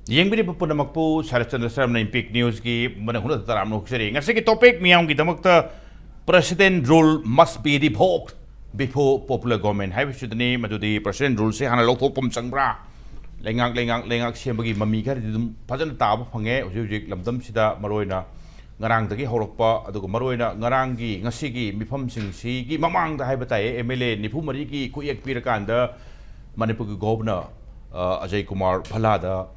Yengbi pupuna makpu K.Sharatchandra Sharma Impeak News ki mana huna taram nuksari. Ngasi ki topic miyam ki damakta President rule must be revoked before popular government. Hai bisudani madudi President rule se hana lokho pum sangbra. Lengak siambagi mami kar didum pajan tabu phange ujik lamdam sida maroina ngarang dagi horokpa adugo maroina ngarang gi ngasi gi mifam sing si gi mamang da hai batai MLA nipu mari ki kuyak pirakanda Manipur ki governor Ajay Kumar Phalada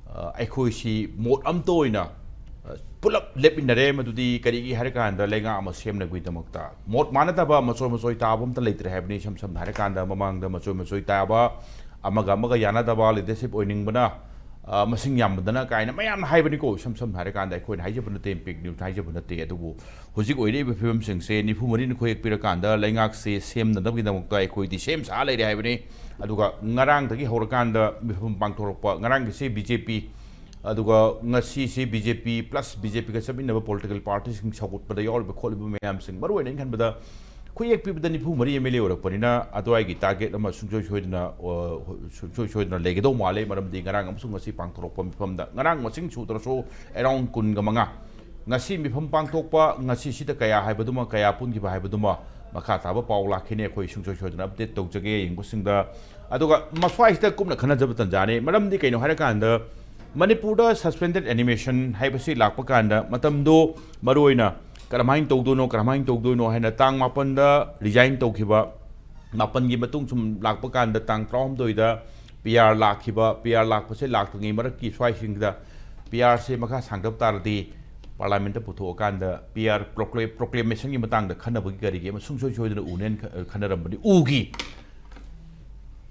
Aikoisi mot amtoina pulap lepinare madudi karigi harakanda lenga ama semna guidamakta mot manataba masoi tabum ta leitre habni sam harakanda mamangda masoi taba amaga yanadaba leadership oining bana masing yamdana kaina mayam haibani ko sam harakanda aikoin haijabuna tempik new haijabuna te adubu hojik oire be film sing se nifu marin ko ek pirakanda lengak se semna dabgidamakta aikoi di sem sa leire haibani aduga ngarang dagi horakanda mifum pangthorpa ngarang gi se BJP aduga ngasi se BJP plus BJP ka sabinaba political parties sing support pada yor be kholibu mayam sing maroi nen kan bada kuyek pi bada nifu mari MLA orakpanina adwai gi target ama sungchoi choidna legedo male maram di ngarang amsung ngasi pangthorpa mifam da ngarang masing chu torso around kun ga manga ngasi mifam pangthokpa ngasi sita kaya haibaduma kaya pun gi haibaduma makha taba paula khine khoi sungchoi choidna update tawjage yingbusinda aduga maswai sta kumna khana jab tanjane maram di kaino harakanda Manipur suspended animation haibasi lakpa kanda matamdo maroina karamain togdono haina tang mapanda resign tokhiba mapan gi matung sum lakpa kanda tang trom doida PR lakpase laktangi marak ki swai singda PR se makha sangdap tardi parliament ta putho kanda PR proclamation gi matang da khana bagi gari ge sungsoi choidna unen khanaram bani ugi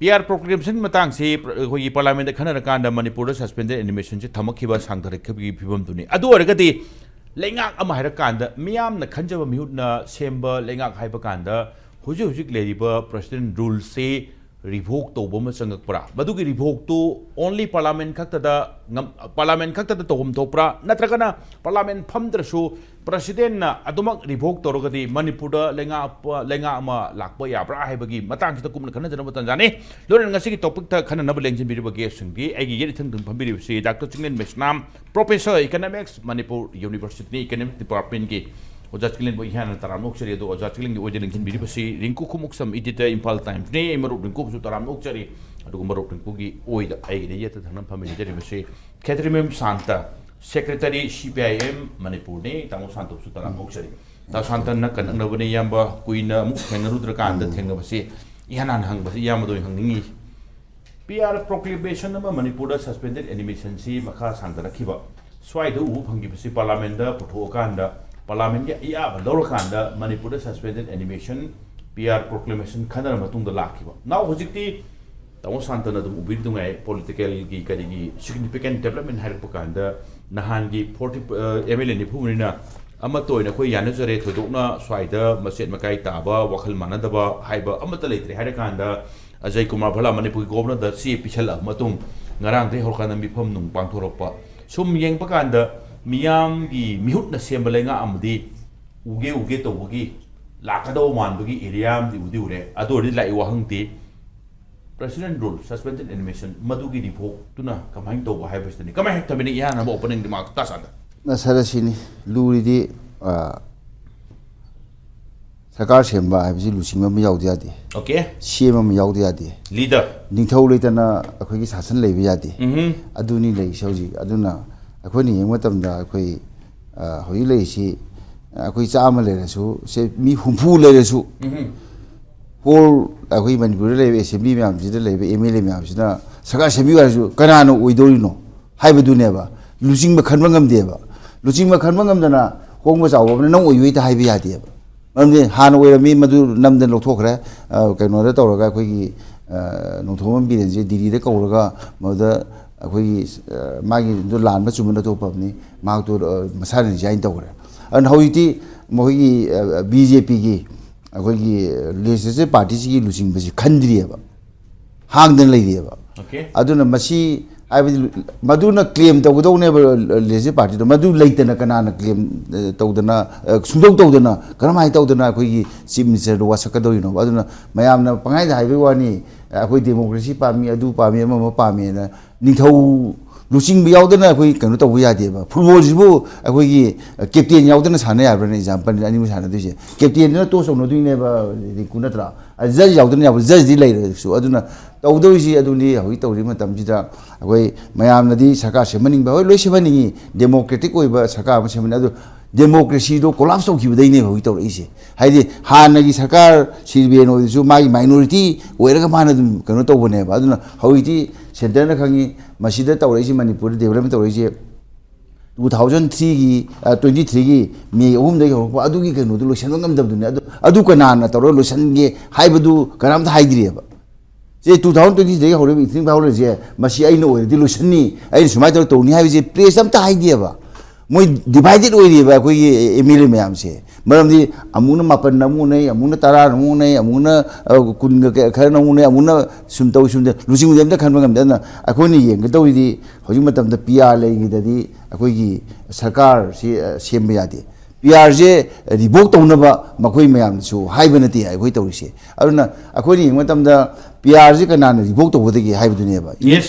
PR proclamation matang se khoi parliament khana kanda Manipur suspended animation se thamakhiba sangdare khabi phibam duni adu orgadi lengak ama hara kanda miyam na khanjaba mihutna semba lengak haiba kanda hujik leriba president rule se revoke to boma sangak pra badugi revoke to only parliament khakta da togum topra natragana parliament phamdrasu president na adumak revoke torogadi Manipur da lenga ama lakpa yabra haibagi matang sita kumna khana jana matan jane loren ngasi ki topic ta khana nab lengchin biriba ge sungi agi yeri thang thang phambiri si Dr. Chinglen Maisnam Professor Economics Manipur University Economic Department ki Ojat Chinglen bo ihan taram chari do Ojat Chinglen gi oje lengchin biriba si Rinku Khumukcham editor Imphal Times ne maru Rinku su taram chari adu maru Rinku gi oida ai de yeta thang phambiri jari basi Kshetrimayum Shanta Secretary CPIM Manipur ne tamu santok su taram chari ta santan na kan nabani yamba kuina mu thengarudra kan da thengbasi ihanan hang basi yamado hangningi PR proclamation nama Manipur suspended animation si makha sangdara khiba swai do u phangi basi parliament da putho kanda parliament ya iya ba lor kanda Manipur suspended animation PR proclamation khana matung da lakhiba now hojikti tamu santana dum ubir dungai political gi kadigi significant development har pakanda nahan gi 40 MLA ni phumina ama toina khoi yana jare thodokna swaida maset makai taba wakhal manadaba haiba amata leitre harakanda Ajay Kumar Phala Manipur governor da si pichal matung ngarang de horkana mifam nung pangthorokpa sum yeng pakanda miyam gi mihut na sembalenga amdi uge to bugi lakado man bugi area am di ure adori lai wahangti president rule suspended animation madugi revoke tuna kamain to hai bestani kamai tamini ya na opening di mak tasanda na sarasini luri di Sakar Shemba habisi lusing ma yaudi adi okay shema ma yaudi adi leader ningthau leitana akhoi gi sasan leibi adi aduni lei sauji aduna akhoi ni yeng matamda akhoi hoi lei si akhoi chama le rasu se mi humpu le rasu hol akhoi Manipur le assembly myam ji de leibe MLA myam sina Sakar Shembi wa rasu kanano oidorino haibadune ba lusing ma khanba ngamde ba lusing ma khanba ngamdana hongba chawo na nang oiwi ta haibi adi ba Namde hana wera mi madu namde lokthokre kaino da tawraga khoi nongthom bi je diri de kawraga mada khoi magi do lan ma chumna to pabni ma to masani jain tawre an hawiti mogi BJP gi khoi gi legislative party gi lusing basi khandri ba hangdan lei ba okay aduna masi maduna claim tawdone legislative party do madu leitana kanana claim tawdana sundong tawdana karamai tawdana khoi chief minister do wasakado you know aduna mayamna pangai da haibe wani khoi democracy pami adu pami ama pami na ningthau ꯂꯨꯆꯤꯡꯕ ꯌꯥꯎꯗꯅ ꯑꯩꯈꯣꯏ ꯀꯩꯅꯣ ꯇꯧꯕ ꯌꯥꯗꯦꯕ ꯐꯨꯠꯕꯣꯜꯁꯤꯕꯨ ꯑꯩꯈꯣꯏꯒꯤ captain ꯌꯥꯎꯗꯅ ꯁꯥꯟꯅ ꯌꯥꯕ꯭ꯔꯅ example ꯑꯅꯤꯃꯛ ꯁꯥꯟꯅꯗꯣꯏꯁꯦ ꯀꯦꯞꯇꯦꯟꯗꯨꯅ ꯇꯣꯁ ꯇꯧꯅꯗꯣꯏꯅꯦꯕ ꯔꯤꯡꯀꯨ ꯅꯠꯇ꯭ꯔꯥ ꯖꯖ ꯌꯥꯎꯗꯅ ꯌꯥꯕ ꯖꯖꯗꯤ ꯂꯩꯔꯁꯨ ꯑꯗꯨꯅ ꯇꯧꯗꯣꯏꯁꯤ ꯑꯗꯨꯅꯤ ꯍꯧꯖꯤꯛ ꯇꯧꯔꯤꯕ ꯃꯇꯝꯁꯤꯗ ꯑꯩꯈꯣꯏ ꯃꯌꯥꯝꯅꯗꯤ ꯁꯔꯀꯥꯔ ꯁꯦꯝꯍꯟꯅꯤꯡꯕ ꯍꯣꯏ ꯂꯣꯏ ꯁꯦꯝꯍꯟꯅꯤꯡꯉꯤ ꯗꯦꯃꯣꯀ꯭ꯔꯦꯇꯤꯛ ꯑꯣꯏꯕ ꯁꯔꯀꯥꯔ ꯑꯃ ꯁꯦꯝꯍꯟꯅꯤ ꯑꯗꯨ ꯗꯦꯃꯣꯀ꯭ꯔꯦꯁꯤꯗꯣ ꯀꯣꯂꯥꯞꯁ ꯇꯧꯈꯤꯕꯗꯩꯅꯦꯕ ꯍꯧꯖꯤꯛ ꯇꯧꯔꯛꯏꯁꯦ ꯍꯥꯏꯗꯤ ꯍꯥꯟꯅꯒꯤ ꯁꯔꯀꯥꯔ ꯁꯤꯕꯤꯑꯦꯟ ꯑꯣꯏꯔꯁꯨ ꯃꯥꯒꯤ ꯃꯥꯏꯅꯣꯔꯤꯇꯤ ꯑꯣꯏꯔꯒ ꯃꯥꯅ ꯑꯗꯨꯝ ꯀꯩꯅꯣ ꯇꯧꯕꯅꯦꯕ ꯑꯗꯨꯅ ꯍꯧꯖꯤꯛꯇꯤ ꯁꯦꯟꯇꯔꯅ ꯈꯪꯉꯤ ꯃꯁꯤꯗ ꯇꯧꯔꯛꯏꯁꯤ ꯃꯅꯤꯄꯨꯔꯗ ꯗꯦꯕꯂꯞꯃꯦꯟ ꯇꯧꯔꯛꯏꯁꯦ 2003ꯒꯤ 23ꯒꯤ ꯃꯦ 3ꯗꯒꯤ ꯍꯧꯔꯛꯄ ꯑꯗꯨꯒꯤ ꯀꯩꯅꯣꯗꯨ ꯂꯣꯏꯁꯤꯟꯕ ꯉꯝꯗꯕꯗꯨꯅꯦ ꯑꯗꯨ ꯀꯅꯥꯅ ꯇꯧꯔꯒ ꯂꯣꯏꯁꯤꯟꯒꯦ ꯍꯥꯏꯕꯗꯨ ꯀꯅꯥꯝꯇ ꯍꯥꯏꯗ꯭ꯔꯤꯑꯕ ꯁꯦ 2023ꯗꯒꯤ ꯍꯧꯔꯤꯕ ꯏꯊꯤꯡ ꯐꯥꯎꯔꯤꯁꯦ ꯃꯁꯤ ꯑꯩꯅ ꯑꯣꯏꯔꯗꯤ ꯂꯣꯏꯁꯤꯟꯅꯤ ꯑꯩꯅ ꯁꯨꯃꯥꯏꯅ ꯇꯧꯔ ꯇꯧꯅꯤ ꯍꯥꯏꯕꯁꯦ ꯄ꯭ꯔꯦꯁ ꯑꯝꯇ ꯍꯥꯏꯗꯦꯕ ꯃꯣꯏ ꯗꯤꯚꯥꯏꯗꯦꯠ ꯑꯣꯏꯔꯤꯕ ꯑꯩꯈꯣꯏꯒꯤ ꯑꯦꯝ ꯑꯦꯜ ꯑꯦ ꯃꯌꯥꯝꯁꯦ ꯃꯔꯝꯗꯤ ꯑꯃꯨꯛꯅ 7 ꯑꯃꯨꯛ ꯎꯅꯩ ꯑꯃꯨꯛꯅ 10 ꯑꯃꯨꯛ ꯎꯅꯩ ꯑꯃꯨꯛꯅ 10ꯒ ꯈꯔ ꯑꯃꯨꯛ ꯎꯅꯩ ꯑꯃꯨꯛꯅ ꯁꯨꯝ ꯇꯧ ꯁꯨꯝ ꯂꯨꯆꯤꯡꯕꯗꯤ ꯑꯝꯇ ꯈꯟꯕ ꯉꯝꯗꯦ ꯑꯗꯨꯅ ꯑꯩꯈꯣꯏꯅ ꯌꯦꯡꯒꯗꯧꯔꯤꯗꯤ ꯍꯧꯖꯤꯛ ꯃꯇꯝꯗ ꯄꯤ ꯑꯥꯔ ꯂꯩꯈꯤꯗꯗꯤ ꯑꯩꯈꯣꯏꯒꯤ ꯁꯔꯀꯥꯔꯁꯤ ꯁꯦꯝꯕ ꯌꯥꯗꯦ ꯄꯤ ꯑꯥꯔꯁꯦ ꯔꯤꯚꯣꯛ ꯇꯧꯅꯕ ꯃꯈꯣꯏ ꯃꯌꯥꯝꯅꯁꯨ ꯍꯥꯏꯕ ꯅꯠꯇꯦ ꯑꯩꯈꯣꯏ ꯇꯧꯔꯤꯁꯦ ꯑꯗꯨꯅ ꯑꯩꯈꯣꯏꯅ ꯌꯦꯡꯕ ꯃꯇꯝꯗ ꯄꯤ ꯑꯥꯔꯁꯦ ꯀꯅꯥꯅ ꯔꯤꯚꯣꯛ ꯇꯧꯒꯗꯒꯦ ꯍꯥꯏꯕꯗꯨꯅꯦꯕ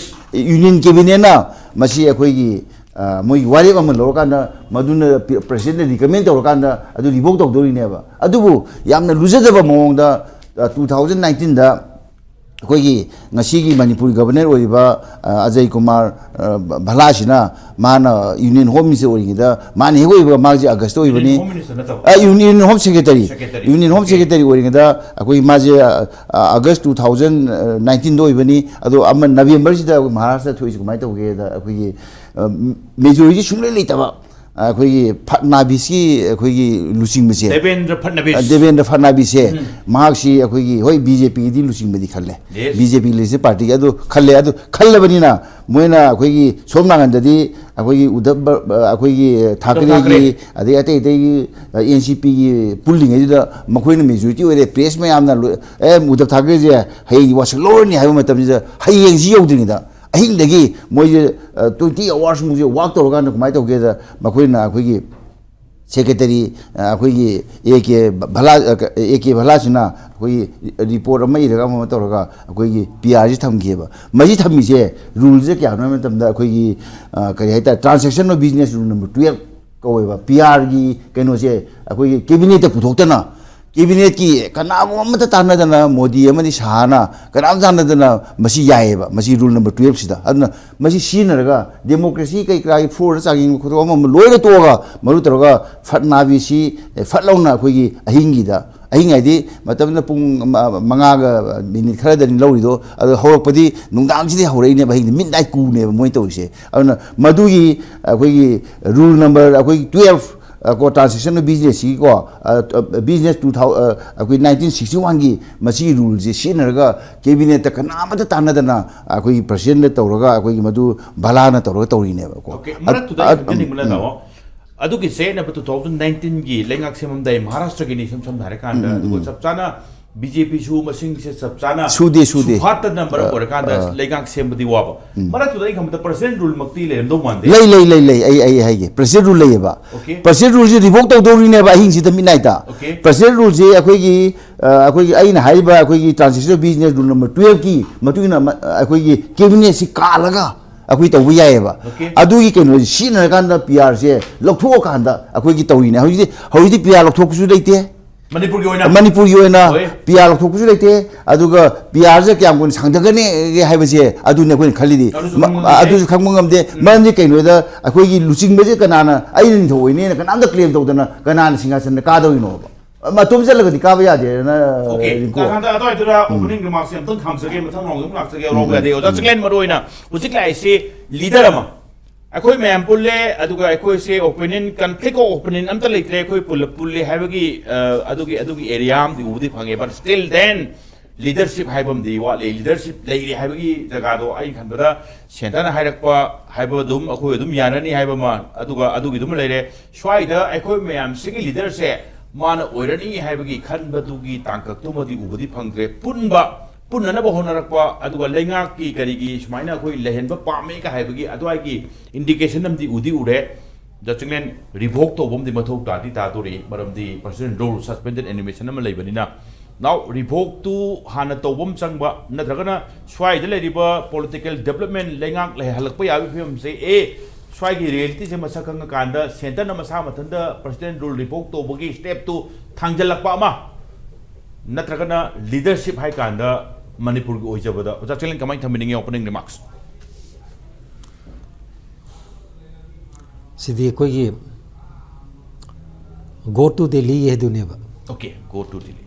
ꯌꯨꯅꯤꯌꯟ ꯀꯦꯕꯤꯅꯦꯠꯅ ꯃꯁꯤ ꯑꯩꯈꯣꯏꯒꯤ ꯃꯣꯏꯒꯤ ꯋꯥꯔꯦꯞ ꯑꯃ ꯂꯧꯔꯀꯥꯟꯗ ꯃꯗꯨꯅ ꯄ꯭ꯔꯦꯁꯤꯗꯦꯟꯠꯅ ꯔꯤꯀꯃꯦꯟ ꯇꯧꯔꯀꯥꯟꯗ ꯑꯗꯨ ꯔꯤꯚꯣꯛ ꯇꯧꯗꯣꯔꯤꯅꯦꯕ ꯑꯗꯨꯕꯨ ꯌꯥꯝꯅ ꯂꯨꯖꯗꯕ ꯃꯑꯣꯡꯗ 2019ꯗ ꯑꯩꯈꯣꯏꯒꯤ ꯉꯁꯤꯒꯤ ꯃꯅꯤꯄꯨꯔ ꯒꯕꯔꯅꯔ ꯑꯣꯏꯔꯤꯕ ꯑꯖय ꯀꯨꯃꯥꯔ ꯚꯂꯥꯁꯤꯅ ꯃꯥꯅ ꯌꯨꯅꯤꯌꯟ ꯍꯣꯝ ꯃꯤꯅꯤꯁꯇꯔ ꯑꯣꯏꯔꯤꯉꯩꯗ ꯃꯥꯅ ꯍꯦꯛ ꯑꯣꯏꯕ ꯃꯥꯁꯦ ꯑꯥꯒꯁꯇ ꯑꯣꯏꯕꯅꯤ union home secretary union home secretary ꯑꯣꯏꯔꯤꯉꯩꯗ ꯑꯩꯈꯣꯏ ꯃꯥꯁꯦ ꯑꯥꯒꯁ 2019ꯗ ꯑꯣꯏꯕꯅꯤ ꯑꯗꯣ ꯑꯃ ꯅꯕꯦꯝꯕꯔꯁꯤꯗ ꯃꯍꯥꯔꯥꯁꯇ꯭ꯔ ꯊꯣꯛꯏꯁꯤ ꯀꯃꯥꯏꯅ ꯇꯧꯒꯦꯗ ꯑꯩꯈꯣꯏꯒꯤ ꯃꯦꯖꯣꯔꯤꯇꯤ ꯁꯨꯡꯂꯩ ꯂꯩꯇꯕ ꯑꯩꯈꯣꯏꯒꯤ ꯐꯠꯅꯥꯕꯤꯁꯀꯤ ꯑꯩꯈꯣꯏꯒꯤ ꯂꯨꯆꯤꯡꯕꯁꯦ ꯗꯦꯕꯦꯟꯗ꯭ꯔ ꯐꯠꯅꯥꯕꯤꯁꯁꯦ ꯃꯍꯥꯛꯁꯤ ꯑꯩꯈꯣꯏꯒꯤ ꯍꯣꯏ ꯕꯤ ꯖꯦ ꯄꯤꯒꯤꯗꯤ ꯂꯨꯆꯤꯡꯕꯗꯤ ꯈꯜꯂꯦ ꯕꯤ ꯖꯦ ꯄꯤ ꯂꯦꯖꯤꯁꯂꯦꯇꯤꯚ ꯄꯥꯔꯇꯤꯒꯤ ꯑꯗꯨ ꯈꯜꯂꯦ ꯑꯗꯨ ꯈꯜꯂꯕꯅꯤꯅ ꯃꯣꯏꯅ ꯑꯩꯈꯣꯏꯒꯤ ꯁꯣꯝ ꯅꯥꯀꯟꯗꯗꯤ ꯑꯩꯈꯣꯏꯒꯤ ꯑꯩꯈꯣꯏꯒꯤ ꯊꯥꯀꯔꯦꯒꯤ ꯑꯗꯩ ꯑꯇꯩ ꯑꯇꯩꯒꯤ ꯑꯦꯟ ꯁꯤ ꯄꯤꯒꯤ ꯄꯨꯜꯂꯤꯉꯩꯗꯨꯗ ꯃꯈꯣꯏꯅ ꯃꯦꯖꯣꯔꯤꯇꯤ ꯑꯣꯏꯔꯦ ꯄ꯭ꯔꯦꯁ ꯃꯌꯥꯝꯅ ꯎꯗꯕ ꯊꯥꯀꯔꯦꯁꯦ ꯍꯌꯦꯡ ꯋꯥꯁꯛ ꯂꯧꯔꯅꯤ ꯍꯥꯏꯕ ꯃꯇꯝꯁꯤꯗ ꯍꯌꯦꯡꯁꯤ ꯌꯧꯗ꯭ꯔꯤꯉꯩꯗ ꯑꯍꯤꯡꯗꯒꯤ ꯃꯣꯏꯁꯦ 20 ꯑꯋꯥꯔꯁꯃꯨꯛꯁꯦ ꯋꯥꯛ ꯇꯧꯔꯀꯥꯟꯗ ꯀꯃꯥꯏꯅ ꯇꯧꯒꯦꯗ ꯃꯈꯣꯏꯅ ꯑꯩꯈꯣꯏꯒꯤ ꯁꯦꯀ꯭ꯔꯦꯇꯔꯤ ꯑꯩꯈꯣꯏꯒꯤ ꯑꯦ ꯀꯦ ꯚꯂꯥꯁꯤꯅ ꯑꯩꯈꯣꯏꯒꯤ ꯔꯤꯄꯣꯔꯠ ꯑꯃ ꯏꯔꯒ ꯑꯃ ꯇꯧꯔꯒ ꯑꯩꯈꯣꯏꯒꯤ ꯄꯤ ꯑꯥꯔꯁꯤ ꯊꯝꯈꯤꯑꯕ ꯃꯁꯤ ꯊꯝꯃꯤꯁꯦ ꯔꯨꯜꯁꯦ ꯀꯌꯥꯅꯣ ꯍꯥꯏꯕ ꯃꯇꯝꯗ ꯑꯩꯈꯣꯏꯒꯤ ꯀꯔꯤ ꯍꯥꯏꯇꯥꯔꯦ transaction of business rule number 12 ꯀꯧꯋꯦꯕ ꯄꯤ ꯑꯥꯔꯒꯤ ꯀꯩꯅꯣꯁꯦ ꯑꯩꯈꯣꯏꯒꯤ ꯀꯦꯕꯤꯅꯦꯠꯇ ꯄꯨꯊꯣꯛꯇꯅ ꯀꯦꯕꯤꯅꯦꯠꯀꯤ ꯀꯅꯥꯒꯨꯝ ꯑꯃꯠꯇ ꯇꯥꯟꯅꯗꯅ ꯃꯣꯗꯤ ꯑꯃꯗꯤ ꯁꯥꯍꯅ ꯀꯅꯥꯝ ꯇꯥꯟꯅꯗꯅ ꯃꯁꯤ ꯌꯥꯏꯑꯕ ꯃꯁꯤ ꯔꯨꯜ ꯅꯝꯕꯔ 12ꯁꯤꯗ ꯑꯗꯨꯅ ꯃꯁꯤ ꯁꯤꯖꯤꯟꯅꯔꯒ ꯗꯦꯃꯣꯀ꯭ꯔꯦꯁꯤ ꯀꯩ ꯀꯔꯥꯒꯤ ꯐ꯭ꯂꯣꯔꯗ ꯆꯥꯡꯌꯦꯡꯕ ꯈꯣꯠꯇꯣꯛ ꯑꯃ ꯂꯣꯏꯅ ꯇꯣꯛꯑꯒ ꯃꯔꯨ ꯇꯧꯔꯒ ꯐꯠꯅꯥꯕꯤꯁꯤ ꯐꯠ ꯂꯥꯎꯅ ꯑꯩꯈꯣꯏꯒꯤ ꯑꯍꯤꯡ ꯍꯥꯏꯗꯤ ꯃꯇꯝꯗ ꯄꯨꯡ 5ꯒ ꯃꯤꯅꯤꯠ ꯈꯔꯗꯅꯤ ꯂꯧꯔꯤꯗꯣ ꯑꯗꯣ ꯍꯧꯔꯛꯄꯗꯤ ꯅꯨꯡꯗꯥꯡꯁꯤꯗꯤ ꯍꯧꯔꯛꯏꯅꯦꯕ ꯑꯍꯤꯡꯗꯤ ꯃꯤꯠ ꯅꯥꯏꯠ ꯀꯨꯅꯦꯕ ꯃꯣꯏꯅ ꯇꯧꯔꯤꯁꯦ ꯑꯗꯨꯅ ꯃꯗꯨꯒꯤ ꯑꯩꯈꯣꯏꯒꯤ ꯔꯨꯜ ꯅꯝꯕꯔ ꯑꯩꯈꯣꯏꯒꯤ 12 ꯀꯣ ꯇ꯭ꯔꯥꯟꯁꯦꯛꯁꯟ ꯑꯣꯐ ꯕꯤꯖꯤꯅꯦꯁꯁꯤꯀꯣ ꯕꯤꯖꯤꯅꯦꯁ ꯑꯩꯈꯣꯏ 1961ꯒꯤ ꯃꯁꯤꯒꯤ ꯔꯨꯜꯁꯦ ꯁꯤꯖꯤꯟꯅꯔꯒ ꯀꯦꯕꯤꯅꯦꯠꯇ ꯀꯅꯥꯃꯠꯇ ꯇꯥꯟꯅꯗꯅ ꯑꯩꯈꯣꯏꯒꯤ ꯄ꯭ꯔꯁꯤꯗꯦꯟꯠꯅ ꯇꯧꯔꯒ ꯑꯩꯈꯣꯏꯒꯤ ꯃꯗꯨ ꯚꯂꯥꯅ ꯇꯧꯔꯒ ꯇꯧꯔꯤꯅꯦꯕꯀꯣ ꯃꯔꯛꯇꯨꯗ ꯑꯩ ꯈꯪꯖꯅꯤꯡꯕꯅ ꯇꯥꯃꯣ ꯑꯗꯨꯒꯤ ꯆꯦꯟꯅꯕ 2019ꯒꯤ ꯂꯩꯉꯥꯛ ꯁꯦꯝꯃꯝꯗꯥꯏ ꯃꯍꯥꯔꯥꯁꯇ꯭ꯔꯒꯤꯅꯤ ꯁꯝꯅ ꯍꯥꯏꯔꯀꯥꯟꯗ ꯑꯗꯨꯒ ꯆꯞ ꯆꯥꯅ ꯕꯤ ꯖꯦ ꯄꯤꯁꯨ ꯃꯁꯤꯡꯁꯦ ꯆꯞ ꯆꯥꯅ ꯁꯨꯐꯥꯠꯇꯅ ꯃꯔꯝ ꯑꯣꯏꯔꯀꯥꯟꯗ ꯂꯩꯉꯥꯛ ꯁꯦꯝꯕꯗꯤ ꯋꯥꯕ ꯃꯔꯛꯇꯨꯗ ꯑꯩ ꯈꯪꯕꯗ ꯄ꯭ꯔꯁꯤꯗꯦꯟꯠ ꯔꯨꯜꯃꯛꯇꯤ ꯂꯩꯔꯝꯗꯧ ꯃꯥꯟꯗꯦ ꯂꯩ ꯑꯩ ꯍꯥꯏꯒꯦ ꯄ꯭ꯔꯁꯤꯗꯦꯟꯠ ꯔꯨꯜ ꯂꯩꯌꯦꯕ ꯄ꯭ꯔꯁꯤꯗꯦꯟꯠ ꯔꯨꯜꯁꯦ ꯔꯤꯚꯣꯛ ꯇꯧꯗꯧꯔꯤꯅꯦꯕ ꯑꯍꯤꯡꯁꯤꯗ ꯃꯤꯠꯅꯥꯏꯠꯇ ꯄ꯭ꯔꯁꯤꯗꯦꯟꯠ ꯔꯨꯜꯁꯦ ꯑꯩꯈꯣꯏꯒꯤ ꯑꯩꯅ ꯍꯥꯏꯔꯤꯕ ꯑꯩꯈꯣꯏꯒꯤ transaction of business rule number 12ꯀꯤ ꯃꯇꯨꯡ ꯏꯟꯅ ꯑꯩꯈꯣꯏꯒꯤ ꯀꯦꯕꯤꯅꯦꯠꯁꯤ ꯀꯥꯜꯂꯒ ꯑꯩꯈꯣꯏ ꯇꯧꯕ ꯌꯥꯏꯑꯕ ꯑꯗꯨꯒꯤ ꯀꯩꯅꯣꯁꯤ ꯁꯤꯖꯤꯟꯅꯔꯀꯥꯟꯗ ꯄꯤ ꯑꯥꯔꯁꯦ ꯂꯧꯊꯣꯛꯑꯀꯥꯟꯗ ꯑꯩꯈꯣꯏꯒꯤ ꯇꯧꯔꯤꯅꯦ ꯍꯧꯖꯤꯛꯇꯤ ꯄꯤ ꯑꯥꯔ ꯂꯧꯊꯣꯛꯄꯁꯨ ꯂꯩꯇꯦ ꯃꯅꯤꯄꯨꯔꯒꯤ ꯑꯣꯏꯅ ꯄꯤ ꯑꯥꯔ ꯂꯧꯊꯣꯛꯄꯁꯨ ꯂꯩꯇꯦ ꯑꯗꯨꯒ ꯄꯤ ꯑꯥꯔꯁꯦ ꯀꯌꯥꯝ ꯀꯨꯏꯅ ꯁꯥꯡꯊꯒꯅꯤ ꯍꯥꯏꯕꯁꯦ ꯑꯗꯨꯅꯤ ꯑꯩꯈꯣꯏꯅ ꯈꯜꯂꯤꯗꯤ ꯑꯗꯨꯁꯨ ꯈꯪꯕ ꯉꯝꯗꯦ ꯃꯔꯝꯗꯤ ꯀꯩꯅꯣꯗ ꯑꯩꯈꯣꯏꯒꯤ ꯂꯨꯆꯤꯡꯕꯁꯦ ꯀꯅꯥꯅ ꯑꯩꯅ ꯅꯤꯡꯊꯧ ꯑꯣꯏꯅꯦꯅ ꯀꯅꯥꯝꯇ ꯀ꯭ꯂꯦꯝ ꯇꯧꯗꯅ ꯀꯅꯥꯅ ꯁꯤꯡꯍꯥꯁꯟꯗ ꯀꯥꯗꯧꯔꯤꯅꯣꯕ ꯃꯇꯣꯝ ꯆꯠꯂꯒꯗꯤ ꯀꯥꯕ ꯌꯥꯗꯦꯅ ꯔꯤꯡꯀꯨ ꯑꯗꯨꯋꯥꯏꯗꯨꯗ ꯑꯣꯄꯅꯤꯡ ꯔꯤꯃꯥꯔꯛꯁꯦ ꯑꯝꯇꯪ ꯊꯝꯖꯒꯦ ꯃꯊꯪ ꯔꯥꯎꯟꯗ ꯂꯥꯛꯆꯒꯦ ꯔꯣꯕ ꯌꯥꯗꯦ ꯑꯣꯖꯥ ꯆꯤꯡꯂꯦꯟ ꯃꯔꯨꯑꯣꯏꯅ ꯍꯧꯖꯤꯛ ꯂꯥꯛꯏꯁꯤ ꯂꯤꯗꯔ ꯑꯃ ꯑꯩꯈꯣꯏ ꯃꯌꯥꯝ ꯄꯨꯜꯂꯦ ꯑꯗꯨꯒ ꯑꯩꯈꯣꯏꯁꯦ ꯑꯣꯄꯤꯅꯤꯌꯟ ꯀꯟꯐ꯭ꯂꯤꯛ ꯑꯣꯐ ꯑꯣꯄꯤꯅꯤꯌꯟ ꯑꯝꯇ ꯂꯩꯇ꯭ꯔꯦ ꯑꯩꯈꯣꯏ ꯄꯨꯜꯂꯦ ꯍꯥꯏꯕꯒꯤ ꯑꯗꯨꯒꯤ ꯑꯦꯔꯤꯌꯥ ꯑꯃꯗꯤ ꯎꯕꯗꯤ ꯐꯪꯉꯦ ꯕꯠ ꯁ꯭ꯇꯤꯜ ꯗꯦꯟ ꯂꯤꯗꯔꯁꯤꯞ ꯍꯥꯏꯕ ꯑꯃꯗꯤ ꯋꯥꯠꯂꯤ ꯂꯤꯗꯔꯁꯤꯞ ꯂꯩꯔꯤ ꯍꯥꯏꯕꯒꯤ ꯖꯒꯥꯗꯣ ꯑꯩꯅ ꯈꯟꯕꯗ ꯁꯦꯟꯇꯔꯅ ꯍꯥꯏꯔꯛꯄ ꯍꯥꯏꯕ ꯑꯗꯨꯝ ꯑꯩꯈꯣꯏ ꯑꯗꯨꯝ ꯌꯥꯅꯅꯤ ꯍꯥꯏꯕ ꯑꯃ ꯑꯗꯨꯒ ꯑꯗꯨꯒꯤꯗꯨꯃ ꯂꯩꯔꯦ ꯁ꯭ꯋꯥꯏꯗ ꯑꯩꯈꯣꯏ ꯃꯌꯥꯝꯁꯤꯒꯤ ꯂꯤꯗꯔꯁꯦ ꯃꯥꯅ ꯑꯣꯏꯔꯅꯤ ꯍꯥꯏꯕꯒꯤ ꯈꯟꯕꯗꯨꯒꯤ ꯇꯥꯡꯀꯛꯇꯨꯃꯗꯤ ꯎꯕꯗꯤ ꯐꯪꯗ꯭ꯔꯦ ꯄꯨꯟꯅꯅꯕ ꯍꯣꯠꯅꯔꯛꯄ ꯑꯗꯨꯒ ꯂꯩꯉꯥꯛꯀꯤ ꯀꯔꯤꯒꯤ ꯁꯨꯃꯥꯏꯅ ꯑꯩꯈꯣꯏ ꯂꯩꯍꯟꯕ ꯄꯥꯝꯃꯦꯒ ꯍꯥꯏꯕꯒꯤ ꯑꯗꯨꯋꯥꯏꯒꯤ ꯏꯟꯗꯤꯀꯦꯁꯟ ꯑꯃꯗꯤ ꯎꯔꯦ ꯖꯁꯇꯤꯡꯂꯦꯟ ꯔꯤꯚꯣꯛ ꯇꯧꯕ ꯑꯃꯗꯤ ꯃꯊꯧ ꯇꯥꯗꯣꯔꯤ ꯃꯔꯝꯗꯤ ꯄ꯭ꯔꯁꯤꯗꯦꯟꯠ ꯔꯨꯜ ꯁꯁꯄꯦꯟꯗꯦꯗ ꯑꯦꯅꯤꯃꯦꯁꯟ ꯑꯃ ꯂꯩꯕꯅꯤꯅ now revoke to hana tobum changba nadragana swai de leriba political development lengak le halakpa yabi phim se e swai gi reality se masakang kanda center na masa mathanda president rule revoke to bogi step to thangjalakpa ma nadragana leadership hai kanda manipur gi oijabada oja chelen kamai thamining opening remarks Sidi koi go to Delhi ye duneba. Okay, go to Delhi.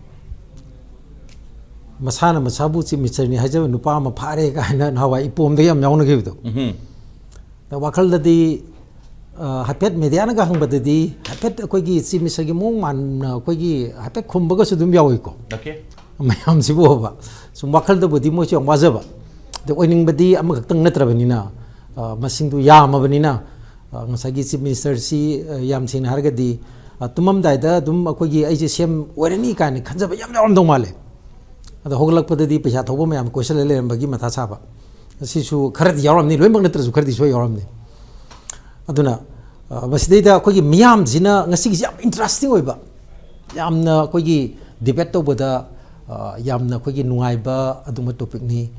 Masana masabu si Mr. Ni haja nupa ma phare ka na hawa ipom de yam yauna ge do. Da wakal da di hapet media na ga hang bad di hapet koi gi si Mr. gi mong man koi gi hapet khum ba ga su dum yawi ko. Okay. Mayam si bo ba. Sum wakal da bodi mo chong waza ba. Da oining badi am ga tang natra bani na masing du ya ma bani na ngasagi si Mr. si yam sin har ga di tumam dai da dum ko gi ai je sem warani ka ni khanja ba yam yam dong male ada hoglak pa di pesa thobo me am question le ba gi matha sa ba si su kharat yaram ni loimang natra su khardi so yaram ni aduna basdei da ko gi miyam jina ngasi gi yam interesting oi ba yam na ko gi debate to ba da yam na ko gi nungai ba aduma topic ni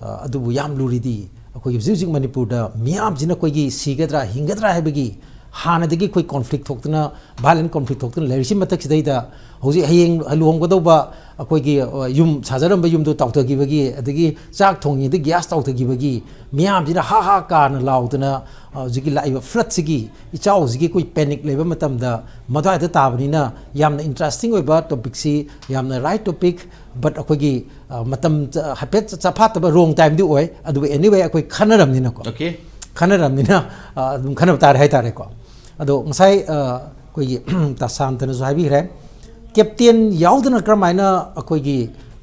adu bu yam luri di ko gi jing manipur da miyam jina ko gi sigadra hingadra hai ba gi hana degi koi conflict thokna violent conflict thokna lerisi matak sidai da hoji hayeng luhom godo ba akoi gi yum sajaram ba yum do tawta gi bagi adegi chak thongi de gas tawta gi bagi miyam jina ha ha ka na laudna jigi laiba flood sigi ichau jigi koi panic leba matam da madai da tabani na yamna interesting oi ba topic si yamna right topic but akoi gi matam hapet chaphat ba wrong time di oi adu anyway akoi khanaram ni na ko Okay. khanaram ni na dum khanab tar hai tare ko ado ngasai koi ta sam tan zo habi re captain yaudna kramaina akoi gi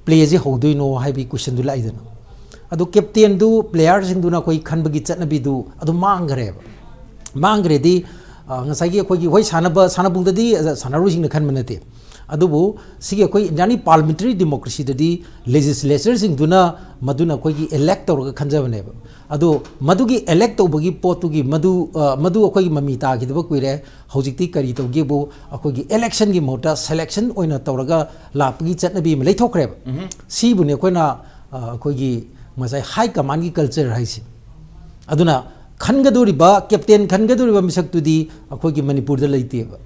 play ji hodoi no habi question du lai dana ado captain du player sing du na koi khanba gi chatna bi du ado mangre di ngasai gi koi gi hoi sanabung da di sanaru sing na khan manate adubu sigi koi indiani parliamentary democracy da di legislature sing du na maduna koi gi elect tor ga khanjabane ba ado madugi elect tobagi potugi madu akoi mami ta gi daba kuire hojikti kari togi bu akoi election gi mota selection oina tawraga lapgi chatnabi me leithokre si bune koina akoi masai high command gi culture haisi aduna khangaduri ba captain khangaduri ba misak tudi akoi manipur da leite ba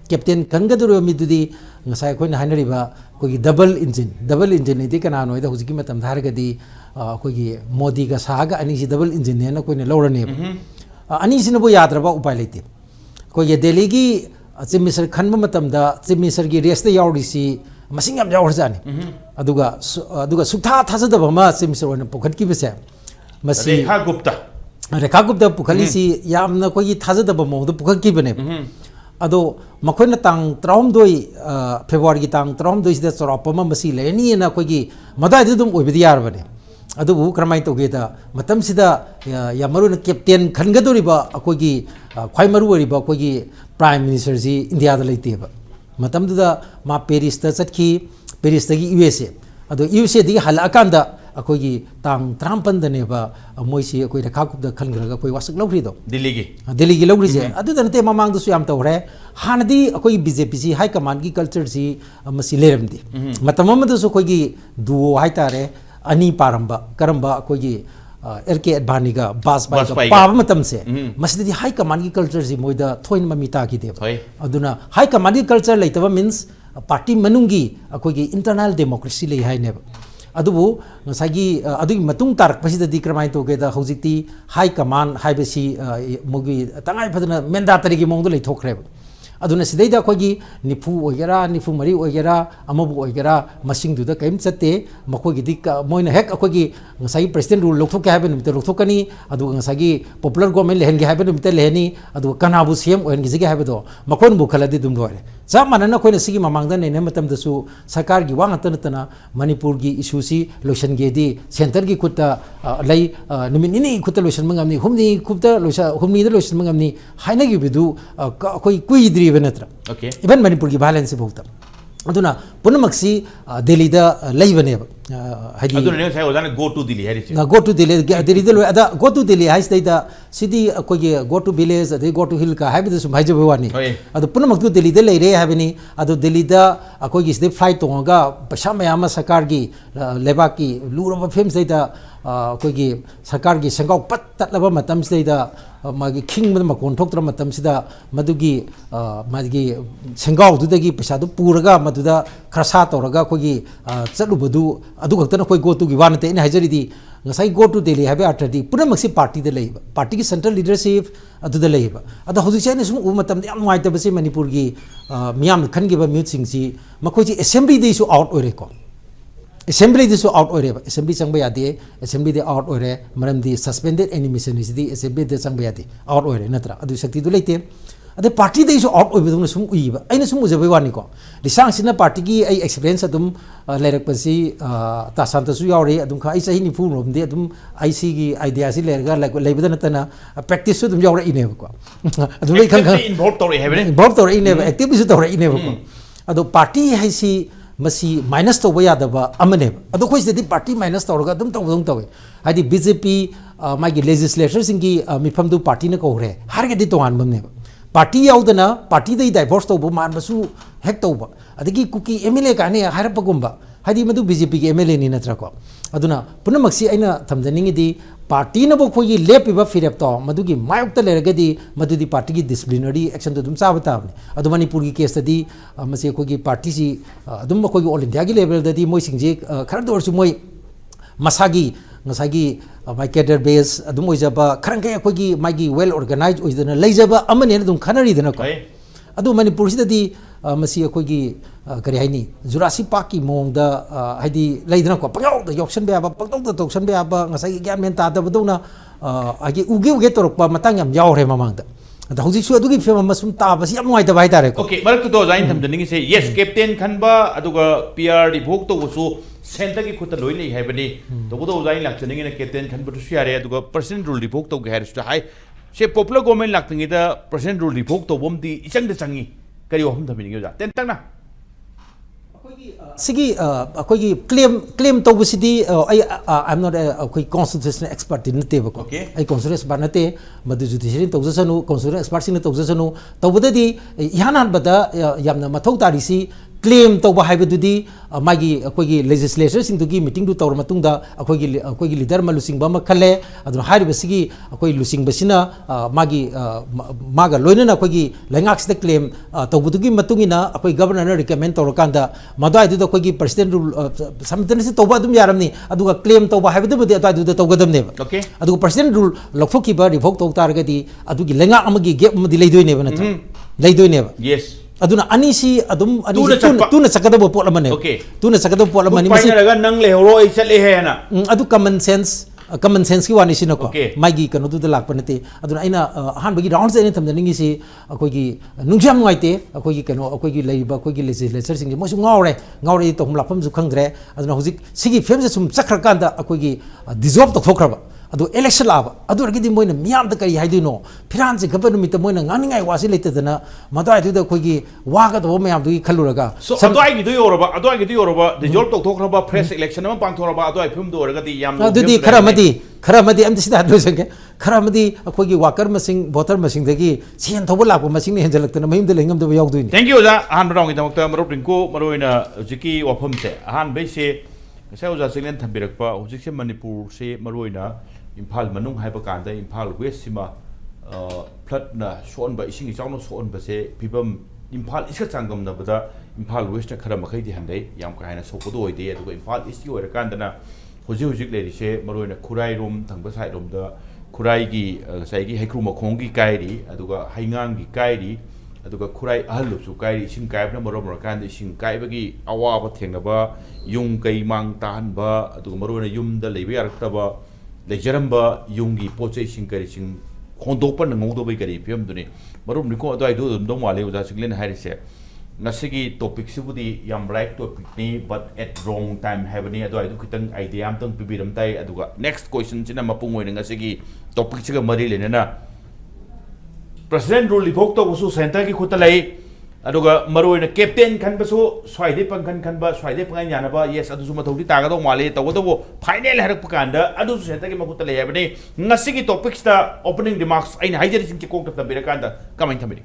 captain khangaduri mi tudi ngasai koina hainari ba koi double engine ni kana noi da hojiki matam dharga di कोई मोदी का saga अनी double engine है ना कोई ने लौरने अनी से वो याद रहा उपाय लेते कोई ये दिल्ली की चीफ मिनिस्टर खनब मतम दा चीफ मिनिस्टर की रेस्ट यावरीसी मसिंग याम यावर जाने अदुगा सुथा थाजदब मा चीफ मिनिस्टर ओने पुखत की बसे मसी रेखा गुप्ता पुखली सी यामना कोई थाजदब मोद पुखत की बने अदो मखोइना तांग 32 फेब्रुवारी की तांग 32 सिदा चौरापमा मसी लेनी ना कोई मदाय दुम ओइबदि यार बने अदुबु क्रमाय तोगेदा मतम सिदा यामरुन कैप्टन खनगदोरिबा अकोगी ख्वाइ मरु ओरिबा अकोगी प्राइम मिनिस्टर जी इंडिया दा लेतेबा मतम दुदा मा पेरिस ता चटकी पेरिस तगी यूएसए अदो यूएसए दी हलाकांदा अकोगी तांग 53 दनेबा मोइसी अकोई रेखा कुबदा खनग्रगा कोई वासक लौरिदो दिल्ली की लौरी जे अदु दनते ममांग दुसु याम तौरे हानदी अकोई बीजेपी सी हाई कमांड की कल्चर सी मसी लेरमदी मतम मदसु कोई दुओ हाई तारे अनि पारंबा करंबा कोई एरके एडभानीगा बास बाई पाब मतम से मसदी हाई कमांड की कल्चर सी मोइदा थोइन ममिता की दे अदुना हाई कमांड की कल्चर लेतबा मींस पार्टी मनुंगी अकोई इंटरनल डेमोक्रेसी ले हाई नेब अदुबु नसागी अदुगी मतुंग तारक पसिददी क्रमाय तोगेदा हौजिकती हाई कमांड हाइबसी मोगी तंगाय फदना मेंडाटरी की मोंगदो लेथोखरेब अदुना सिदैदा कोगी निफु ओगेरा निफु मरी ओगेरा अमबु ओगेरा मसिंग दुदा कैम चते मकोगी दिक Moina Keck अकोगी ngasai president rule lokthok haben mit lokthokani adu ngasagi popular government lehen ge haben mit leheni adu kanabu cm oen gi ge habedo makon bu khaladi dum dore sa manana koina sigi mamangda ne matam dasu sarkar gi wang atana manipur gi issue si lotion ge di center gi kutta lai nimin ni kutta lotion mangam ni humni kutta lotion humni da lotion mangam ni haina gi bidu koi kui dri benatra okay even manipur gi balance se bhukta aduna punamaksi delhi da laibane hadi aduna ne sai odana go to delhi hari go to delhi da ada go to delhi hai stai da sidi ko ge go to village ade go to hill ka hai da sum hai jabani adu punamak tu delhi da leire habini adu delhi da ꯑꯩꯈꯣꯏꯒꯤ ꯁꯤꯗꯩ flight ꯇꯣꯡꯉꯒ ꯄꯩꯁꯥ ꯃꯌꯥꯝ ꯑꯃ ꯁꯔꯀꯥꯔꯒꯤ ꯂꯩꯕꯥꯛꯀꯤ ꯂꯨꯔꯕ ꯐꯤꯕꯝꯁꯤꯗꯩꯗ ꯑꯩꯈꯣꯏꯒꯤ ꯁꯔꯀꯥꯔꯒꯤ ꯁꯦꯟꯒꯥꯎ ꯄꯠ ꯇꯠꯂꯕ ꯃꯇꯝꯁꯤꯗꯩꯗ ꯃꯥꯒꯤ ꯈꯤꯡꯕꯗ ꯃꯀꯣꯟ ꯊꯣꯛꯇ꯭ꯔꯕ ꯃꯇꯝꯁꯤꯗ ꯃꯗꯨꯒꯤ ꯃꯥꯒꯤ ꯁꯦꯟꯒꯥꯎꯗꯨꯗꯒꯤ ꯄꯩꯁꯥꯗꯨ ꯄꯨꯔꯒ ꯃꯗꯨꯗ ꯈꯔꯁꯥ ꯇꯧꯔꯒ ꯑꯩꯈꯣꯏꯒꯤ ꯆꯠꯂꯨꯕꯗꯨ ꯑꯗꯨ ꯈꯛꯇꯅ ꯑꯩꯈꯣꯏ ꯒꯣꯇꯨꯒꯤ ꯋꯥ ꯅꯠꯇꯦ ꯑꯩꯅ ꯍꯥꯏꯖꯔꯤꯗꯤ ꯉꯁꯥꯏ ꯒꯣ ꯇꯨ ꯗꯦꯜꯂꯤ ꯍꯥꯏꯕ ꯑꯥꯔꯊꯗꯤ ꯄꯨꯝꯅꯃꯛꯁꯤ ꯄꯥꯔꯇꯤꯗ ꯂꯩꯕ ꯄꯥꯔꯇꯤꯒꯤ ꯁꯦꯟꯇ꯭ꯔꯦꯜ ꯂꯤꯗꯔꯁꯤꯞ ꯑꯗꯨꯗ ꯂꯩꯕ ꯑꯗꯣ ꯍꯧꯖꯤꯛꯁꯦ ꯑꯩꯅ ꯁꯨꯝ ꯎꯕ ꯃꯇꯝꯗ ꯌꯥꯝ ꯅꯨꯡꯉꯥꯏꯇꯕꯁꯤ ꯃꯅꯤꯄꯨꯔꯒꯤ ꯃꯤꯌꯥꯝꯅ ꯈꯟꯈꯤꯕ ꯃꯤꯍꯨꯠꯁꯤꯡꯁꯤ ꯃꯈꯣꯏꯁꯤ ꯑꯦꯁꯦꯝꯕ꯭ꯂꯤꯗꯩꯁꯨ ꯑꯥꯎꯠ ꯑꯣꯏꯔꯦꯀꯣ ꯑꯦꯁꯦꯝꯕ꯭ꯂꯤꯗꯁꯨ ꯑꯥꯎꯠ ꯑꯣꯏꯔꯦꯕ ꯑꯦꯁꯦꯝꯕ꯭ꯂꯤ ꯆꯪꯕ ꯌꯥꯗꯦ ꯑꯦꯁꯦꯝꯕ꯭ꯂꯤꯗ ꯑꯥꯎꯠ ꯑꯣꯏꯔꯦ ꯃꯔꯝꯗꯤ ꯁꯁꯄꯦꯟꯗꯦꯗ ꯑꯦꯅꯤꯃꯦꯁꯟꯁꯤꯗꯤ ꯑꯦꯁꯦꯝꯕ꯭ꯂꯤꯗ ꯆꯪꯕ ꯌꯥꯗꯦ ꯑꯥꯎꯠ ꯑꯣꯏꯔꯦ ꯅꯠꯇ꯭ꯔꯥ ꯑꯗꯨ ꯁꯛꯇꯤꯗꯨ ꯂꯩꯇꯦ ꯑꯗꯩ ꯄꯥꯔꯇꯤꯗꯩꯁꯨ ꯑꯥꯎꯠ ꯑꯣꯏꯕꯗꯧꯅ ꯁꯨꯝ ꯎꯏꯕ ꯑꯩꯅ ꯁꯨꯝ ꯎꯖꯕꯩ ꯋꯥꯅꯤꯀꯣ ꯂꯤꯁꯥꯡꯁꯤꯅ ꯄꯥꯔꯇꯤꯒꯤ ꯑꯩ ꯑꯦꯛꯁꯄꯤꯔꯤꯌꯦꯟꯁ ꯑꯗꯨꯝ ꯂꯩꯔꯛꯄꯁꯤ ꯇꯥꯁꯥꯟꯇꯁꯨ ꯌꯥꯎꯔꯤ ꯑꯗꯨꯝ ꯑꯩ ꯆꯍꯤ 90 ꯑꯗꯨꯝ ꯑꯩ ꯁꯤꯒꯤ ꯑꯥꯏꯗꯤꯌꯥꯁꯤ ꯂꯩꯔꯒ ꯂꯩꯕꯗ ꯅꯠꯇꯅ ꯄ꯭ꯔꯦꯛꯇꯤꯁꯁꯨ ꯑꯗꯨꯝ ꯌꯥꯎꯔꯛꯏꯅꯦꯕꯀꯣ ꯑꯗꯨꯝ ꯑꯩ involved ꯇꯧꯔꯛꯏ ꯍꯥꯏꯕꯅꯦ involved ꯇꯧꯔꯛꯏꯅꯦꯕ ꯑꯦꯛꯇꯤꯚꯁꯨ ꯇꯧꯔꯛꯏꯅꯦꯕꯀꯣ ꯑꯗꯣ ꯄꯥꯔꯇꯤ ꯍꯥꯏꯁꯤ ꯃꯁꯤ ꯃꯥꯏꯅꯁ ꯇꯧꯕ ꯌꯥꯗꯕ ꯑꯃꯅꯦꯕ ꯑꯗꯣ ꯑꯩꯈꯣꯏ ꯁꯤꯗꯗꯤ ꯄꯥꯔꯇꯤ ꯃꯥꯏꯅꯁ ꯇꯧꯔꯒ ꯑꯗꯨꯝ ꯇꯧꯕꯗꯧꯅ ꯇꯧꯋꯤ ꯍꯥꯏꯗꯤ ꯕꯤꯖꯦꯄꯤ ꯃꯥꯒꯤ ꯂꯦꯖꯤꯁꯂꯦꯇꯔꯁꯤꯡꯒꯤ ꯃꯤꯐꯝꯗꯨ ꯄꯥꯔꯇꯤꯅ ꯀꯧꯈ꯭ꯔꯦ ꯍꯥꯏꯔꯒꯗꯤ ꯇꯣꯉꯥꯟꯕꯅꯦꯕ ꯄꯥꯔꯇꯤ ꯌꯥꯎꯗꯅ ꯄꯥꯔꯇꯤꯗꯩ ꯗꯥꯏꯚꯣꯔꯁ ꯇꯧꯕ ꯃꯥꯟꯕꯁꯨ ꯍꯦꯛ ꯇꯧꯕ ꯑꯗꯒꯤ ꯀꯨꯀꯤ ꯑꯦꯝ ꯑꯦꯜ ꯑꯦ ꯀꯥꯏꯅ ꯍꯥꯏꯔꯛꯄꯒꯨꯝꯕ ꯍꯥꯏꯗꯤ ꯃꯗꯨ ꯕꯤꯖꯦꯄꯤꯒꯤ ꯑꯦꯝ ꯑꯦꯜ ꯑꯦꯅꯤ ꯅꯠꯇ꯭ꯔꯀꯣ ꯑꯗꯨꯅ ꯄꯨꯝꯅꯃꯛꯁꯤ ꯑꯩꯅ ꯊꯝꯖꯅꯤꯡꯉꯤꯗꯤ ꯄꯥꯔꯇꯤꯅꯕꯨ ꯑꯩꯈꯣꯏꯒꯤ ꯂꯦꯞꯄꯤꯕ ꯐꯤꯔꯦꯞꯇꯣ ꯃꯗꯨꯒꯤ ꯃꯥꯌꯣꯛꯇ ꯂꯩꯔꯒꯗꯤ ꯃꯗꯨꯗꯤ ꯄꯥꯔꯇꯤꯒꯤ ꯗꯤꯁꯤꯄ꯭ꯂꯤꯅꯔꯤ ꯑꯦꯛꯁꯟꯗꯣ ꯑꯗꯨꯝ ꯆꯥꯕ ꯇꯥꯕꯅꯤ ꯑꯗꯣ ꯃꯅꯤꯄꯨꯔꯒꯤ ꯀꯦꯁꯇꯗꯤ ꯃꯁꯤ ꯑꯩꯈꯣꯏꯒꯤ ꯄꯥꯔꯇꯤꯁꯤ ꯑꯗꯨꯝ ꯑꯩꯈꯣꯏꯒꯤ ꯑꯣꯜ ꯏꯟꯗꯤꯌꯥꯒꯤ ꯂꯦꯚꯦꯜꯗꯗꯤ ꯃꯣꯏꯁꯤꯡꯁꯤ ꯈꯔꯗ ꯑꯣꯏꯔꯁꯨ ꯃꯣꯏ ꯃꯁꯥꯒꯤ ꯉꯁꯥꯏꯒꯤ ꯃꯥꯏ ꯀꯦꯗꯔ ꯕꯦꯁ ꯑꯗꯨꯝ ꯑꯣꯏꯖꯕ ꯈꯔꯡꯈꯩ ꯑꯩꯈꯣꯏꯒꯤ ꯃꯥꯒꯤ ꯋꯦꯜ ꯑꯣꯔꯒꯅꯥꯏꯖ ꯑꯣꯏꯗꯅ ꯂꯩꯖꯕ ꯑꯃꯅꯦꯅ ꯑꯗꯨꯝ ꯈꯟꯅꯔꯤꯗꯅꯀꯣ ꯑꯗꯨ ꯃꯅꯤꯄꯨꯔꯁꯤꯗꯗꯤ ꯃꯁꯤ ꯑꯩꯈꯣꯏꯒꯤ ꯀꯔꯤ ꯍꯥꯏꯅꯤ ꯖꯨꯔꯥꯁꯤ ꯄꯥꯛꯀꯤ ꯃꯑꯣꯡꯗ ꯍꯥꯏꯗꯤ ꯂꯩꯗꯅꯀꯣ ꯄꯪꯌꯥꯎꯗ ꯌꯥꯎꯁꯟꯕ ꯌꯥꯕ ꯄꯪꯇꯧꯗ ꯇꯧꯁꯟꯕ ꯌꯥꯕ ꯉꯁꯥꯏꯒꯤ ꯒ꯭ꯌꯥꯟ ꯃꯦꯟ ꯇꯥꯗꯕꯗꯧꯅ ꯍꯥꯏꯗꯤ ꯎꯒꯦ ꯇꯧꯔꯛꯄ ꯃꯇꯥꯡ ꯌꯥꯝ ꯌꯥꯎꯔꯦ ꯃꯃꯥꯡꯗ ꯑꯗꯣ ꯍꯧꯖꯤꯛꯁꯨ ꯑꯗꯨꯒꯤ ꯐꯤꯕꯝ ꯑꯃ ꯁꯨꯝ ꯇꯥꯕꯁꯤ ꯌꯥꯝ ꯅꯨꯡꯉꯥꯏꯇꯕ ꯍꯥꯏꯇꯥꯔꯦꯀꯣ ओके मरक्तुदो जाइन थमदनिंगिसे यस कैप्टन खनबा अदुगा पीआर रिभोक तोबसु सेंटर की खुद लोई नहीं है बनी तो वो तो जाइन लागतनिंगिने कैप्टन खनबटु सियारे अदुगा पर्सनल रूल रिभोक तो गैरसु हाई से पॉपुलर गवर्नमेंट लागतंगिदा पर्सनल रूल रिभोक तो बोमदी इचंग द चंगी करी वहम थमिनिंगो जा तेन तंगना सिगी अखोगी क्लेम तौबसिदी आई एम नॉट अखोई कॉन्स्टिट्यूशनल एक्सपर्ट नतेबको आई कॉन्स्टिट्यूशनल एक्सपर्ट नते मदु जुडिशियरी तौजसनु कॉन्स्टिट्यूशनल एक्सपर्ट सिंग तौजसनु तौबददी इहानान बदा यामना मथौ तारिसी क्लेम तौबा हाइबदुदी मागी अखोगी लेजिस्लेचर सिंगदुगी मीटिंग दु तौर मतुंगदा अखोगी लीडर मलुसिंगबा म खले अदु हाइबसिगी अखोई लुसिंगबसिना मागी मागा लोइनना अखोगी लैंगाक्सदा क्लेम तौबदुगी मतुंगिना अखोई गवर्नर रिकमेंड तौरकांदा मदाइदुदा अखोगी प्रेसिडेंट रूल समतनसी तौबा दुम यारमनी अदुगा क्लेम तौबा हाइबदुबदि अदाइदुदा तौगदमनेबा ओके अदुगा प्रेसिडेंट रूल लौथोखिबा रिवोक तौतारगदि अदुगी लैंगा अमगी गेप अमदि लेदोइनेबा नत्रा लेदोइनेबा यस अदुना अनीसी अदुम तूना सकदब पोट अमने तूना सकदब पोट अमने मसी पाइनरगा नंग लेहरो आई चले है ना अदु कॉमन सेंस की वानी सिनको मागी कनो दुदा लाक पनते अदुना आइना हान बगी राउंड से थमदनिंगी सी अखोगी नुंजाम नुइते अखोगी कनो अखोगी लेबा अखोगी लेजिस्लेचर सिंग मोसु ngawre तो हम लाफम जु खंगद्रे अदुना हुजिक सिगी फेम से सुम चखर कांदा अखोगी डिजॉल्व तो खोखरबा अदु इलेक्शन लाबा अदु रगदी मोइना मियाम द करी हाइदिनो फिरान से गबन मित Moina nganningai wasi leitadana madai du da khoigi waga do mayam du khaluraga so adai gi du yoroba dissolve to thokraba fresh election ma pang thoraba adai phum do ragadi yam adudi kharamadi am sida do sange kharamadi khoigi worker masing voter masing dagi sen thoba lakpa masing ne henjalaktana mayum de lengam do yaudui thank you ja han rong gi damakta maro Rinku maroina jiki wafam se han be se sai oja Chinglen thambirakpa hujik se Manipur se maroina Imphal Manung hai bakanda Imphal West sima flood na soon ba ising ichang no soon ba se pibam Imphal iska changam na bada Imphal West na khara makhai di handai yam ka haina sokodo oide aduga Imphal East ki oirakanda na hujik leri se maroina Khurai rom thangba sai rom da Khurai gi sai gi haikru makhong gi kairi aduga haingang gi kairi aduga Khurai ahal lu kairi ising kai na marom rakanda ising kai ba gi awa ba thengna ba yung kai mang tan ba aduga maroina yum da leiba yarakta ba लेजरंबा युंगी पोचे सिंग करी सिंग खोंदोपन ngौदो बै करी फियम दुने मरुम निको अदai दो दम वाले उजा Chinglen हारिसे नसिगी topic सिबुदी याम right topic नि but at wrong time हैबनी अदai दु खितंग आइडिया am tang पिबिरम ताई अदुगा नेक्स्ट क्वेश्चन चिना मपुंग ओइना ngasigi टॉपिक सिगा मरी लेनेना प्रेसिडेंट रूल रिवोक तो उसु सेंटर की खुता लाई अदुगा मरोइना कैप्टन खनबसु स्वाइदे पंखन खनबा स्वाइदे पंगाय यानबा यस अदुसु मथौदी तागदो माले तवदो फाइनल हरक पकांदा अदुसु सेंटर की मकुत ले हैबने ngasi की टॉपिक्स दा ओपनिंग रिमार्क्स आइन हाइजरी सिंग की कोक तब बिरकांदा कमेंट थमिरि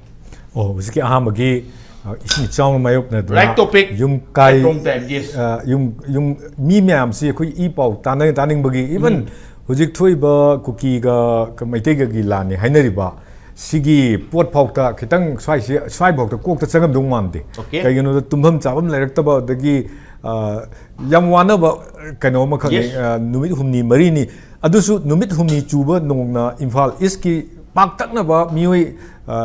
ओ उसकी अहमगी ising chong mayok na Right topic. yung kai Wrong time, yes. yung mi myam si khoi I pau taning bagi even hujik thui ba kuki ga maite ga gi lani hainari ba sigi pot phok ta khitang swai bok ta kok ta changam dung man de Okay. kai no tumham chabam lairak ta ba dagi yam wana ba kano ma khang Yes. numit humni mari ni adusu numit humni chuba nongna Imphal East ki pak takna ba mioi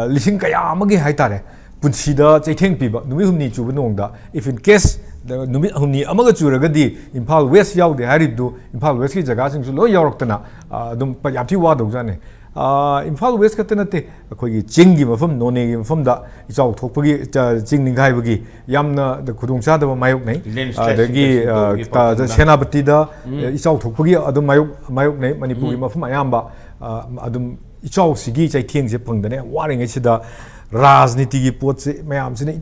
lising kaya amagi haitare punsida chaitheng piba numit humni chuba nongda if in case numit humni amaga churagadi Imphal West yaude haribdu Imphal West ki jaga sing su lo yauraktana dum yapthi wa dog jane Imphal West katanate akhoi chingi mafam none gi mafam da ichau thokpagi ching ningai bagi yamna da khudung cha da mayok nei adagi ta senapati da ichau thokpagi adum mayok nei Manipuri mafam ayamba adum ichau sigi chaitheng je phangdane waring sida राजनीति की पोत से मैं हमसे नहीं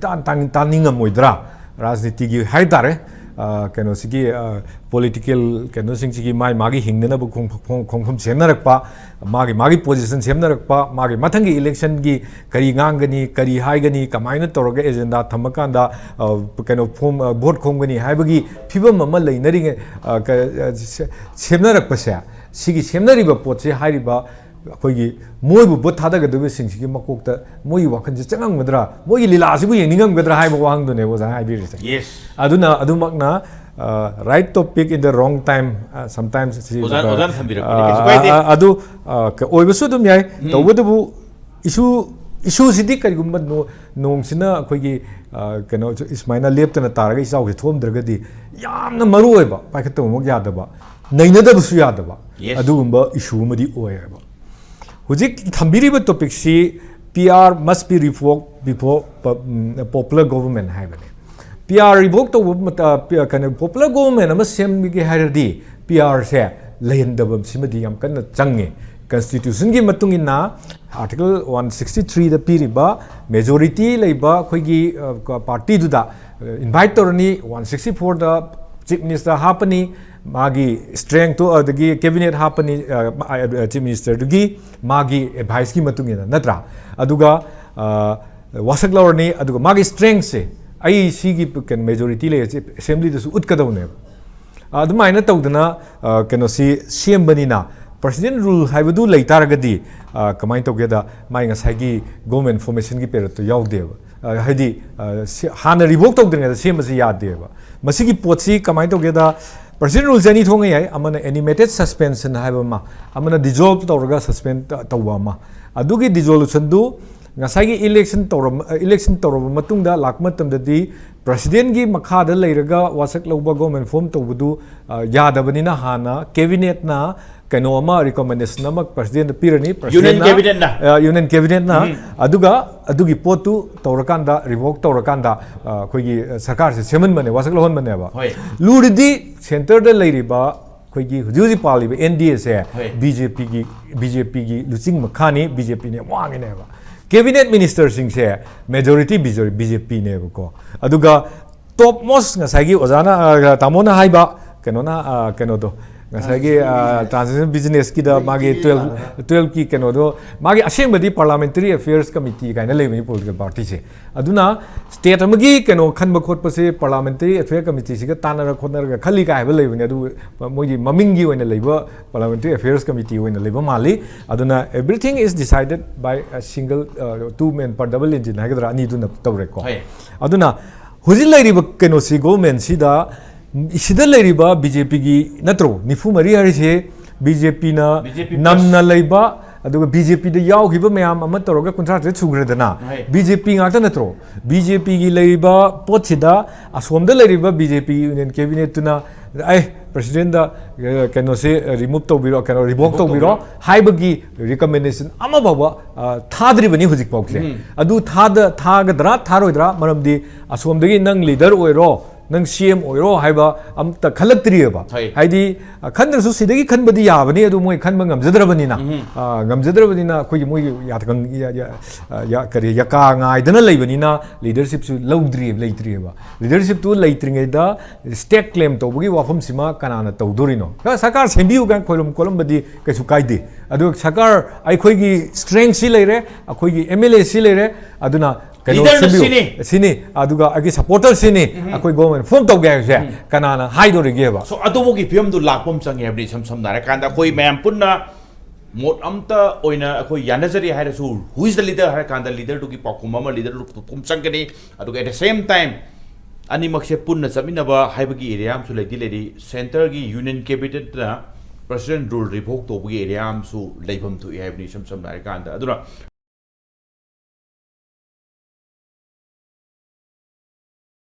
तानिंग मोइद्रा राजनीति की high तारे कनो सिगी पॉलिटिकल कनो सिंग सिगी मागी हिंगने ना खोंफम सेमना रखपा मागी पोजीशन सेमना रखपा मागी मथंगी इलेक्शन की करी गांगनी करी हाईगनी कमाइना तौरगे एजेंडा थमकांदा कनो फॉर्म वोट खोंगनी हाइबगी फिबम अमा लेनरिंग सेमना रखपसे सिगी सेमनरिबा पोत से हाइरिबा अखोगी मोइबु बोट थादगदबे सिंगसिगी मकोकता मोइ वाखनजे चंगंगदरा मोइ लीलासिबु येंनिंगमगदरा हाइबो वाहंगदने ओजा हाइबिरिसे Yes. aduna adumakna right topic in the wrong time sometimes Ozan thambirakni adu oibasu dum yai tawbudu issue sidi karigumba nongsina akhoi kano ismaina leptana taraga isau ge thomdragadi yamna maru oiba paikhato mok yadaba nainadabusu yadaba adugumba issue madi oiba Hujik thambiriba topic si PR must be revoked before popular government haibane. PR revoked to kind of popular government ama sem gi hairdi PR se layendabam simadi yam kan change constitution gi matung inna article 163 da piriba majority leiba khoigi party du da invite torni 164 da chief minister hapani magi strength to the cabinet hapani chief minister dugi magi advice ki matungina natra aduga wasak lawni aduga magi strength se ai sigi ken majority le assembly da su utkadawne adumaina tawdana keno si cm banina president rule haibadu leitaragadi kamai tawgeda mai ngasai government formation gi period to yaudeba haidi hana revoke tawdringa cm si yadeba masigi potsi kamai tawgeda President rules any thong ay amana animated suspension haibama amana dissolve tawraga suspend tawama adugi dissolution du ngasai election tawraba matungda lakmatamdadi president gi makha da leiraga wasak loba government form tawbudu yadabanina hana cabinet na kano ama recommendation ama president pirani union cabinet na adugi potu tawrakanda revoke tawrakanda khoigi sarkar se seman mane wasak lohon mane ba luridi center da leiriba khoigi hujuji paliba NDA se BJP gi luching makhani BJP ne wangi ne ba cabinet minister sing se majority BJP ne ko aduga top most ngasai gi ozana tamona haiba keno do ngasai transition business ki da magi 12 ki keno do magi assembly parliamentary affairs committee kaina lebi political party se aduna state amagi keno khanba khotpa se parliamentary affairs committee se ga tanara khotnara khali ka haiba lebi ne adu mogi mamingi oina leiba parliamentary affairs committee oina leiba mali aduna everything is decided by a single two man per double engine hagadra ani duna tawre ko aduna hujil leiriba keno si government si da इसिदा लेरिबा BJP की नत्रो निफु मरी हरिसे BJP ना नमना लेबा अदुगा BJP the यावगिबा मयाम अमा तरोगा कुंट्राक्ट सुग्रेदना BJP गाता नत्रो BJP की लेरिबा पोचिदा असोमदा लेरिबा बीजेपी यूनियन कैबिनेट तुना आई president da keno se remove to biro keno revoke to biro haibagi recommendation ama bawa thadri bani hujik pokse adu thagadra tharoidra maramdi asomdagi nang leader oiro nang CM oiro haiba amta khalaktriba haidi khandrsu sidagi khanbadi yabani adu moi khanba ngamjadrabanina ngamjadrabanina khoi moi yathang ya kari yaka ngaidana leibanina leadership su laudri leitriba leadership tu leitringai da stake claim to bugi wafam sima kanana tawdurino sarkar sembiu gan khoilum kolombadi kaisu kaide adu sarkar ai khoi gi strength si leire khoi gi MLA si leire aduna Leader na sini. sini aduga agi supporter sini akoi government form tau ga se kanana haido rige ba So adobo ki film du lakpom changi habdi sam nare kanda koi mayam punna mot amta oina akoi yanazari haira su who is the leader har kanda leader tu ki pakuma ma leader tu pum changani aduga at the same time ani makse punna samina ba haibagi area am su ledi ledi center gi union cabinet na president rule revoke to gi area am su leibam tu haibni sam nare kanda aduna